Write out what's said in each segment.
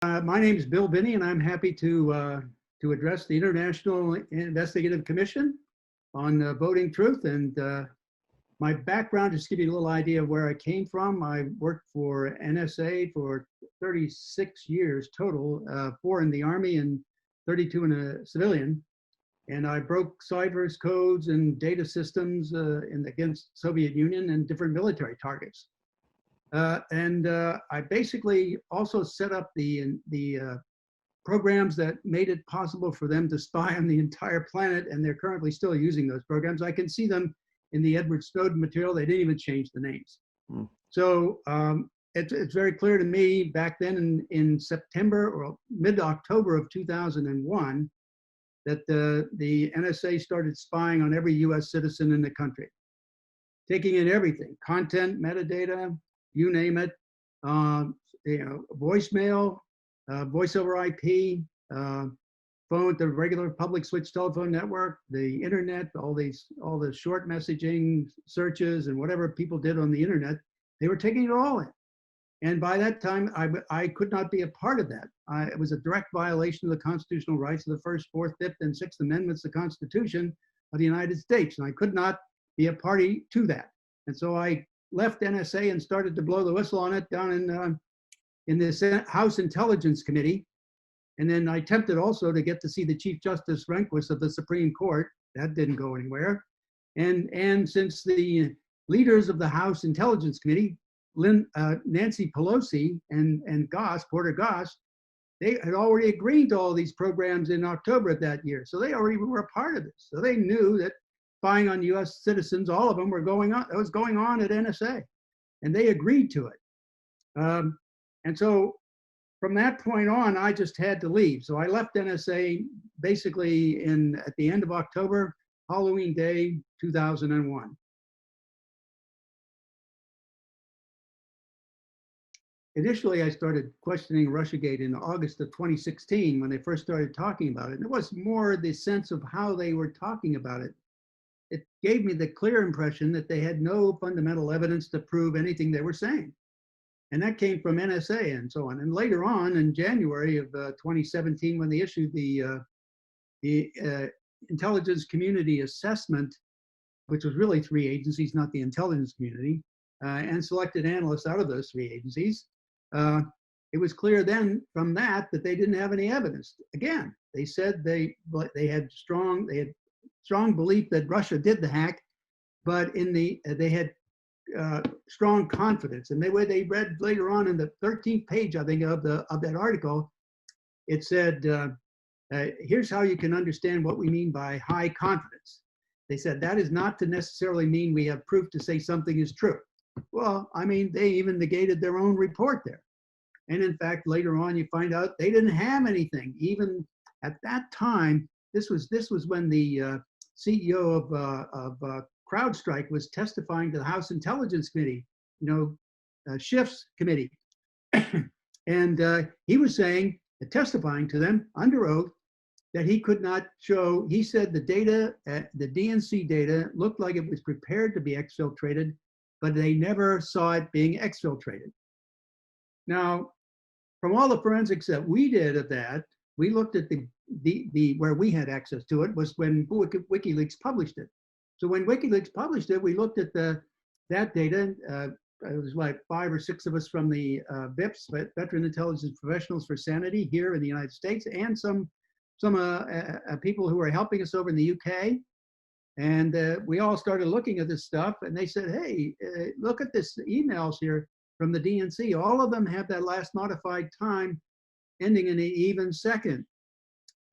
My name is Bill Binney, and I'm happy to address the International Investigative Commission on Voting Truth. And my background, just to give you a little idea of where I came from. I worked for NSA for 36 years total, 4 in the Army and 32 in a civilian. And I broke ciphers, codes, and data systems against Soviet Union and different military targets. I basically also set up the programs that made it possible for them to spy on the entire planet, and they're currently still using those programs. I can see them in the Edward Snowden material. They didn't even change the names. So it's very clear to me back then in September or mid-October of 2001 that the NSA started spying on every US citizen in the country, taking in everything, content, metadata, you name it, voicemail, voice over IP, phone, the regular public switch telephone network, the internet, all the short messaging searches and whatever people did on the internet, they were taking it all in. And by that time, I could not be a part of that. It was a direct violation of the constitutional rights of the First, Fourth, Fifth, and Sixth Amendments of the Constitution of the United States. And I could not be a party to that. And so I left NSA and started to blow the whistle on it down in this House Intelligence Committee. And then I attempted also to get to see the Chief Justice Rehnquist of the Supreme Court. That didn't go anywhere. And since the leaders of the House Intelligence Committee, Nancy Pelosi and Porter Goss, they had already agreed to all these programs in October of that year. So they already were a part of this. So they knew that spying on US citizens, all of them were going on, it was going on at NSA. And they agreed to it. And so from that point on, I just had to leave. So I left NSA basically at the end of October, Halloween Day, 2001. Initially, I started questioning Russiagate in August of 2016 when they first started talking about it. And it was more the sense of how they were talking about it. It gave me the clear impression that they had no fundamental evidence to prove anything they were saying. And that came from NSA and so on. And later on, in January of 2017, when they issued the Intelligence Community Assessment, which was really 3 agencies, not the intelligence community, and selected analysts out of those 3 agencies, it was clear then from that they didn't have any evidence. Again, they said they had strong belief that Russia did the hack, but they had strong confidence. And they read later on in the 13th page, I think, of that article, it said, here's how you can understand what we mean by high confidence. They said that is not to necessarily mean we have proof to say something is true. Well, I mean, they even negated their own report there. And in fact, later on, you find out they didn't have anything. Even at that time, this was when the CEO of CrowdStrike was testifying to the House Intelligence Committee, Schiff's committee. And he was testifying to them under oath that he could not show, he said the data, the DNC data looked like it was prepared to be exfiltrated, but they never saw it being exfiltrated. Now, from all the forensics that we did of that, we looked at the where we had access to it was when WikiLeaks published it. So when WikiLeaks published it, we looked at that data. It was like 5 or 6 of us from the VIPs, Veteran Intelligence Professionals for Sanity, here in the United States, and some people who were helping us over in the UK. And we all started looking at this stuff, and they said, hey, look at this emails here from the DNC. All of them have that last modified time ending in an even second.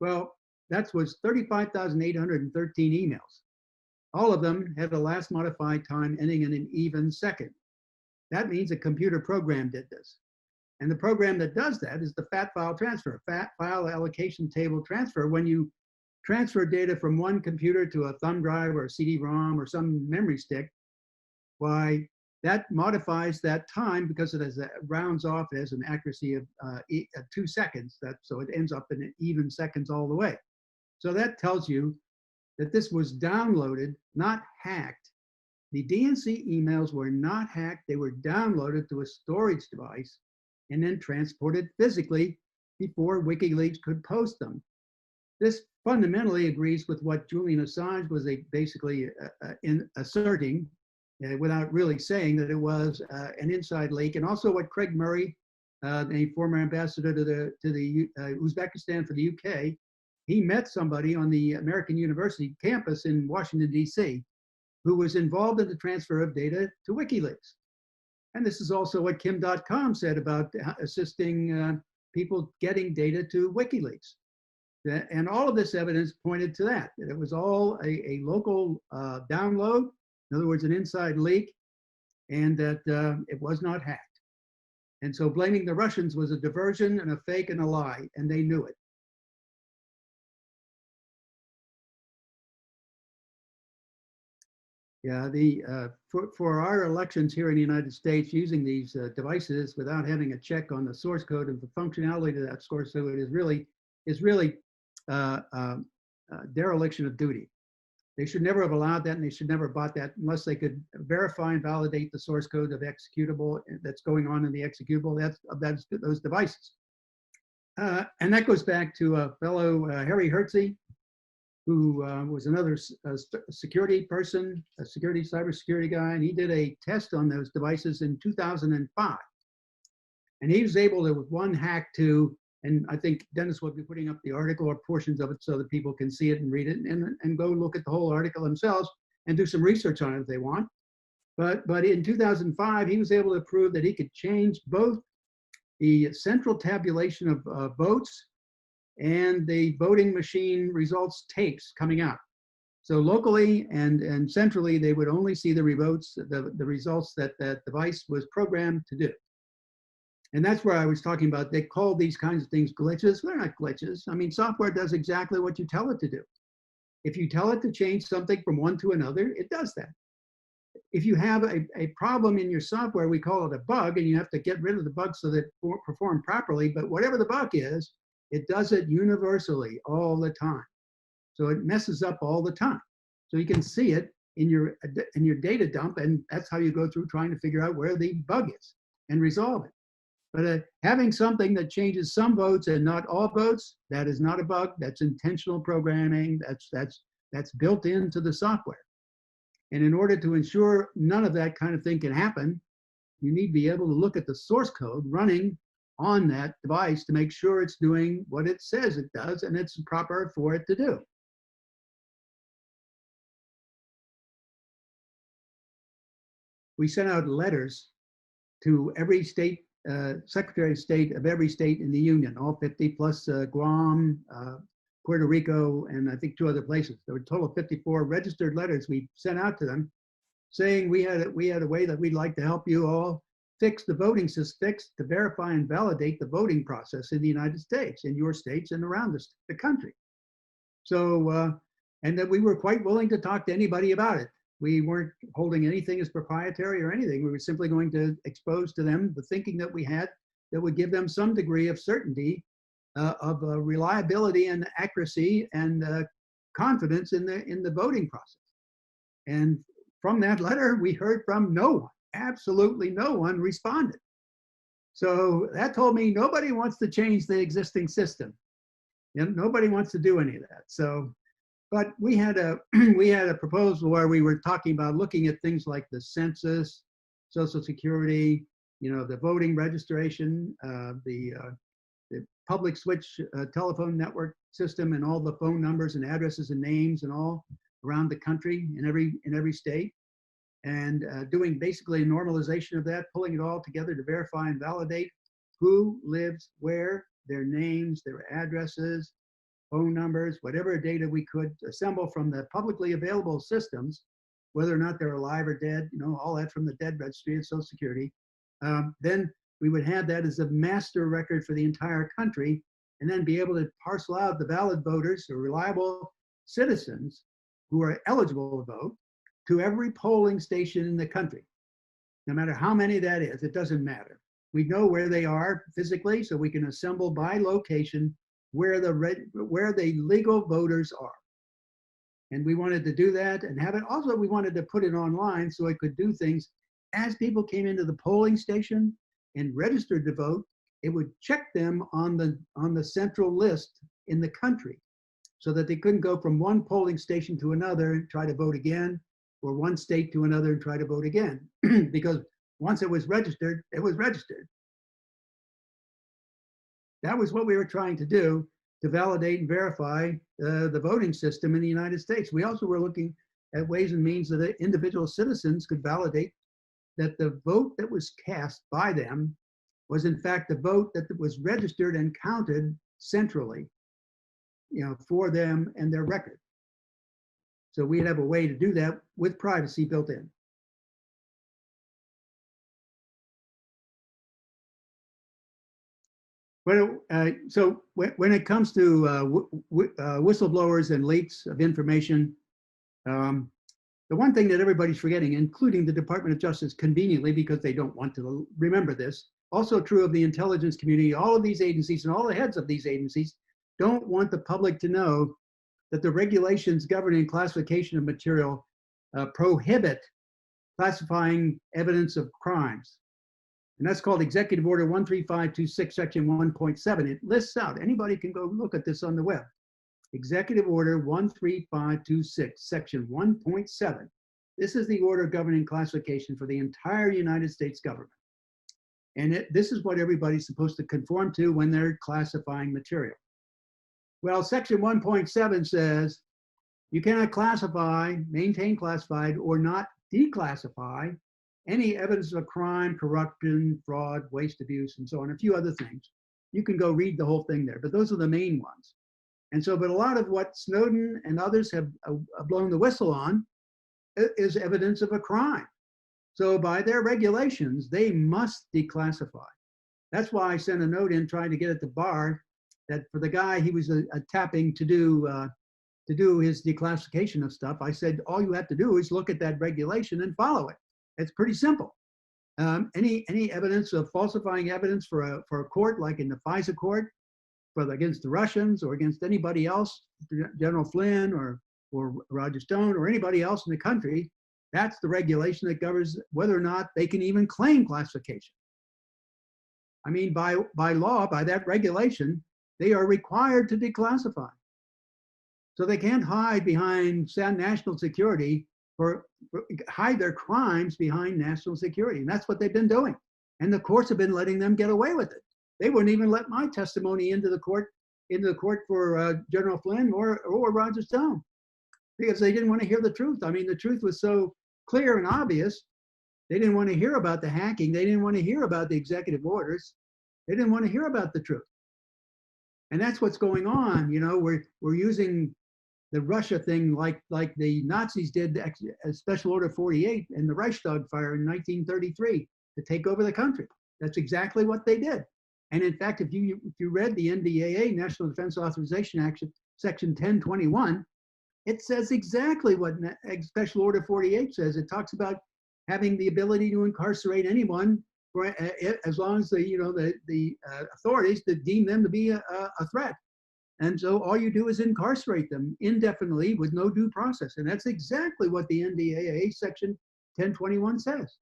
Well, that was 35,813 emails. All of them had the last modified time ending in an even second. That means a computer program did this. And the program that does that is the fat file transfer, fat file allocation table transfer. When you transfer data from one computer to a thumb drive or a CD-ROM or some memory stick, why, that modifies that time because it rounds off as an accuracy of 2 seconds. So it ends up in even seconds all the way. So that tells you that this was downloaded, not hacked. The DNC emails were not hacked. They were downloaded to a storage device and then transported physically before WikiLeaks could post them. This fundamentally agrees with what Julian Assange was basically asserting, without really saying that it was an inside leak, and also what Craig Murray, a former ambassador to the Uzbekistan for the UK, he met somebody on the American University campus in Washington, D.C., who was involved in the transfer of data to WikiLeaks. And this is also what Kim.com said about assisting people getting data to WikiLeaks. And all of this evidence pointed to that it was all a local download, in other words, an inside leak, and that it was not hacked. And so blaming the Russians was a diversion and a fake and a lie, and they knew it. Yeah, for our elections here in the United States, using these devices without having a check on the source code and the functionality of that source code is really dereliction of duty. They should never have allowed that, and they should never have bought that unless they could verify and validate the source code of executable that's going on in the executable that's those devices. And that goes back to a fellow, Harry Hertzy, who was another security person, a cybersecurity guy, and he did a test on those devices in 2005. And he was able to, with one hack, to, and I think Dennis will be putting up the article or portions of it so that people can see it and read it and go look at the whole article themselves and do some research on it if they want. But in 2005, he was able to prove that he could change both the central tabulation of votes and the voting machine results tapes coming out. So locally and centrally, they would only see the results that that device was programmed to do. And that's where I was talking about, they call these kinds of things glitches. They're not glitches. I mean, software does exactly what you tell it to do. If you tell it to change something from one to another, it does that. If you have a problem in your software, we call it a bug, and you have to get rid of the bug so that it perform properly. But whatever the bug is, it does it universally all the time. So it messes up all the time. So you can see it in your data dump, and that's how you go through trying to figure out where the bug is and resolve it. But having something that changes some votes and not all votes, that is not a bug. That's intentional programming. That's built into the software. And in order to ensure none of that kind of thing can happen, you need to be able to look at the source code running on that device to make sure it's doing what it says it does and it's proper for it to do. We sent out letters to every state, Secretary of State of every state in the Union, all 50 plus Guam, Puerto Rico, and I think 2 other places. There were a total of 54 registered letters we sent out to them saying we had a way that we'd like to help you all fix the voting system, to verify and validate the voting process in the United States, in your states and around the country. So, and that we were quite willing to talk to anybody about it. We weren't holding anything as proprietary or anything. We were simply going to expose to them the thinking that we had that would give them some degree of certainty, of reliability and accuracy and confidence in the voting process. And from that letter, we heard from no one. Absolutely no one responded. So that told me nobody wants to change the existing system. And nobody wants to do any of that. So, but we had a proposal where we were talking about looking at things like the census, Social Security, the voting registration, the public switch telephone network system, and all the phone numbers and addresses and names and all around the country in every state, and doing basically a normalization of that, pulling it all together to verify and validate who lives where, their names, their addresses, phone numbers, whatever data we could assemble from the publicly available systems, whether or not they're alive or dead, all that from the dead registry of Social Security. Then we would have that as a master record for the entire country, and then be able to parcel out the valid voters or reliable citizens who are eligible to vote to every polling station in the country. No matter how many that is, it doesn't matter. We know where they are physically, so we can assemble by location where the legal voters are. And we wanted to do that and have it. Also, we wanted to put it online so it could do things as people came into the polling station and registered to vote. it would check them on the central list in the country, so that they couldn't go from one polling station to another and try to vote again, or one state to another and try to vote again. Because once it was registered, it was registered. That was what we were trying to do, to validate and verify the voting system in the United States. We also were looking at ways and means that individual citizens could validate that the vote that was cast by them was in fact the vote that was registered and counted centrally, for them and their record. So we'd have a way to do that with privacy built in. But so when it comes to whistleblowers and leaks of information, the one thing that everybody's forgetting, including the Department of Justice, conveniently, because they don't want to remember this, also true of the intelligence community, all of these agencies and all the heads of these agencies don't want the public to know that the regulations governing classification of material prohibit classifying evidence of crimes. And that's called Executive Order 13526, Section 1.7. It lists out, anybody can go look at this on the web. Executive Order 13526, Section 1.7. This is the order governing classification for the entire United States government. And this is what everybody's supposed to conform to when they're classifying material. Well, Section 1.7 says you cannot classify, maintain classified, or not declassify any evidence of a crime, corruption, fraud, waste, abuse, and so on, a few other things. You can go read the whole thing there, but those are the main ones. And so, but a lot of what Snowden and others have blown the whistle on is evidence of a crime. So by their regulations, they must declassify. That's why I sent a note in trying to get at the bar that for the guy he was tapping to do his declassification of stuff, I said, all you have to do is look at that regulation and follow it. It's pretty simple. Any evidence of falsifying evidence for a court, like in the FISA court, whether against the Russians or against anybody else, General Flynn or Roger Stone or anybody else in the country, that's the regulation that governs whether or not they can even claim classification. I mean, by law, by that regulation, they are required to declassify. So they can't hide behind national security or hide their crimes behind national security. And that's what they've been doing. And the courts have been letting them get away with it. They wouldn't even let my testimony into the court for General Flynn or Roger Stone, because they didn't want to hear the truth. I mean, the truth was so clear and obvious. They didn't want to hear about the hacking. They didn't want to hear about the executive orders. They didn't want to hear about the truth. And that's what's going on. We're using the Russia thing like the Nazis did Special Order 48 and the Reichstag fire in 1933 to take over the country. That's exactly what they did. And in fact, if you read the NDAA, National Defense Authorization Act, Section 1021, it says exactly what Special Order 48 says. It talks about having the ability to incarcerate anyone for as long as the authorities that deem them to be a threat. And so all you do is incarcerate them indefinitely with no due process. And that's exactly what the NDAA Section 1021 says.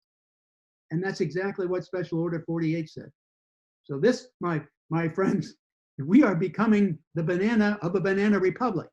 And that's exactly what Special Order 48 said. So this, my friends, we are becoming the banana of a banana republic.